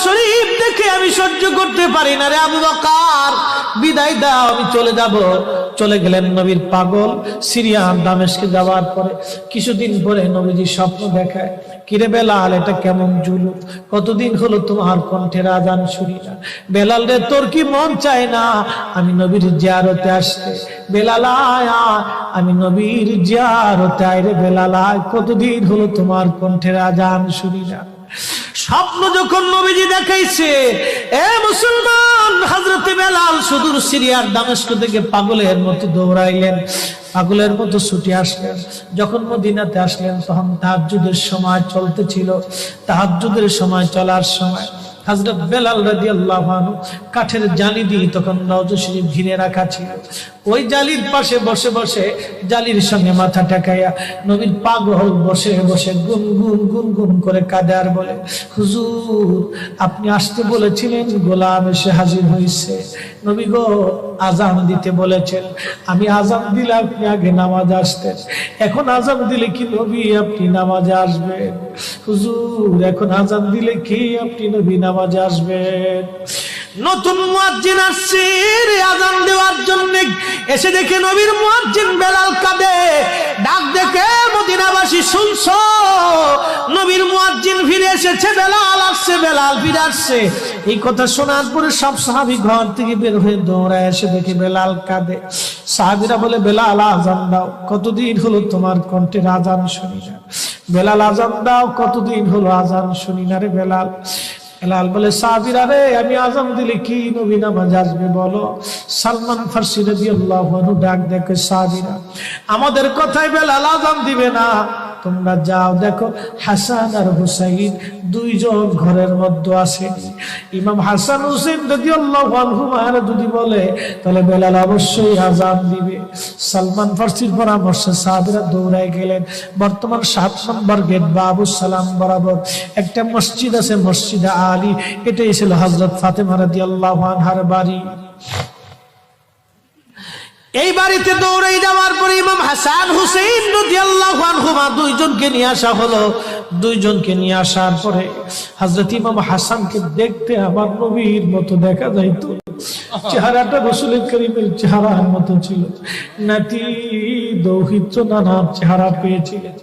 শরীফ দেখে আমি সহ্য করতে পারি না রে আবু বকর, বিদায় দাও, আমি চলে যাব। চলে গেলেন নবীর পাগল। সিরিয়ান দামেস্কে যাওয়ার পরে কিছুদিন পরে নবীজি স্বপ্ন দেখায়, কিরে বেলাল, এটা কেমন জুলুম, কতদিন হলো তোমার কণ্ঠের আজান শুনি না। বেলাল রে, তোর কি মন চায় না আমি নবীর জিয়ারতে আসতে? বেলাল আয়, আমি নবীর জিয়ারতে আয় রে বেলাল আয়, কতদিন হলো তোমার কণ্ঠের আজান শুনি না। স্বপ্ন যখন নবীজি দেখাইছে, এ মুসলমান, হযরতে বেলাল সুদূর সিরিয়ার দামেস্ক থেকে পাগলের মতো দৌড়াইলেন, পাগলের মতো ছুটে আসলেন। যখন মদিনাতে আসলেন তখন তাহাজ্জুদের সময় চলতেছিল। তাহাজ্জুদের সময় চলার সময় হযরত বেলাল রাদিয়াল্লাহু আনহু কাঠের জালি দিয়ে তখন রওজা শরীফ ঘিরে রাখা ছিল। ওই জালির পাশে বসে বসে জালির সঙ্গে মাথা ঠেকাইয়া নবীর পাগল বসে বসে গুনগুন গুনগুন করে কাঁদে আর বলে, হুজুর আপনি আসতে বলেছিলেন, গোলাম এসে হাজির হয়েছে। নবী গো, আজান দিতে বলেছেন, আমি আজান দিলে আপনি আগে নামাজে আসতেন, এখন আজান দিলে কি নবী আপনি নামাজে আসবেন? হুজুর এখন আজান দিলে কি আপনি নবী নামাজে আসবেন? নতুন মুয়াজ্জিন আসছে আজান দেওয়ার জন্য, এসে দেখে নবীর মুয়াজ্জিন বেলাল কাঁদে। ডাক দেখে মদিনাবাসী শুনছো, নবীর মুয়াজ্জিন ফিরে এসেছে, বেলাল আসছে, বেলাল ফিরে আসছে। এই কথা শোনার পরে সব সাহাবী ঘর থেকে বের হয়ে দৌড়ায় এসে দেখে বেলাল কাঁদে। সাহাবীরা বলে, বেলাল আজান দাও, কতদিন হলো তোমার কণ্ঠের আজান শুনি না। বেলাল আজান দাও, কতদিন হলো আজান শুনি না রে বেলাল। বেলাল বলে, সাহাবীরা রে, আমি আজান দিলে কি নবী নামাজে আসবে বলো? সালমান ফারসি রাদিয়াল্লাহু আনহু ডাক দেখে, সাহাবীরা আমাদের কথায় বেলাল আজান দিবে না, তোমরা যাও দেখো হাসান আর হুসাইন দুইজন ঘরের মধ্যে আছে। ইমাম হাসান হুসাইন রাদিয়াল্লাহু আনহুমা যদি বলে তাহলে বেলাল অবশ্যই আজান দিবে। সালমান ফারসির পরামর্শে সাহাবীরা দৌড়ায় গেলেন। বর্তমান 7 নম্বর গেট বাবু সালাম বরাবর একটা মসজিদ আছে, মসজিদে আলী, এটাই ছিল হযরত ফাতেমা রাদিয়াল্লাহু আনহার বাড়ি। এই বাড়িতে দৌড়ে যাওয়ার পরে ইমাম হাসান হুসাইন রাদিয়াল্লাহু আনহুমা দুইজনকে নিয়ে আসা হলো। দুইজনকে নিয়ে আসার পরে হযরত ইমাম হাসানকে দেখতে আমার নবীর মতো দেখা যাইতো, চেহারাটা রাসূল করিমের চেহারার মতো ছিল। নাতি দৌহিত্র নানার চেহারা পেয়েছিলেন,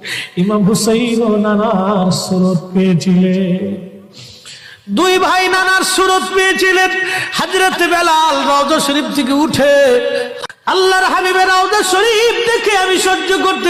ইমাম হুসাইন ও নানার সুরত পেয়েছিলেন। দুই ভাই নানার সুরত পেয়েছিলেন। হযরত বেলাল রওজা শরীফ থেকে উঠে আল্লাহর হাবিবের রওজা শরীফ দেখে আমি সহ্য করতে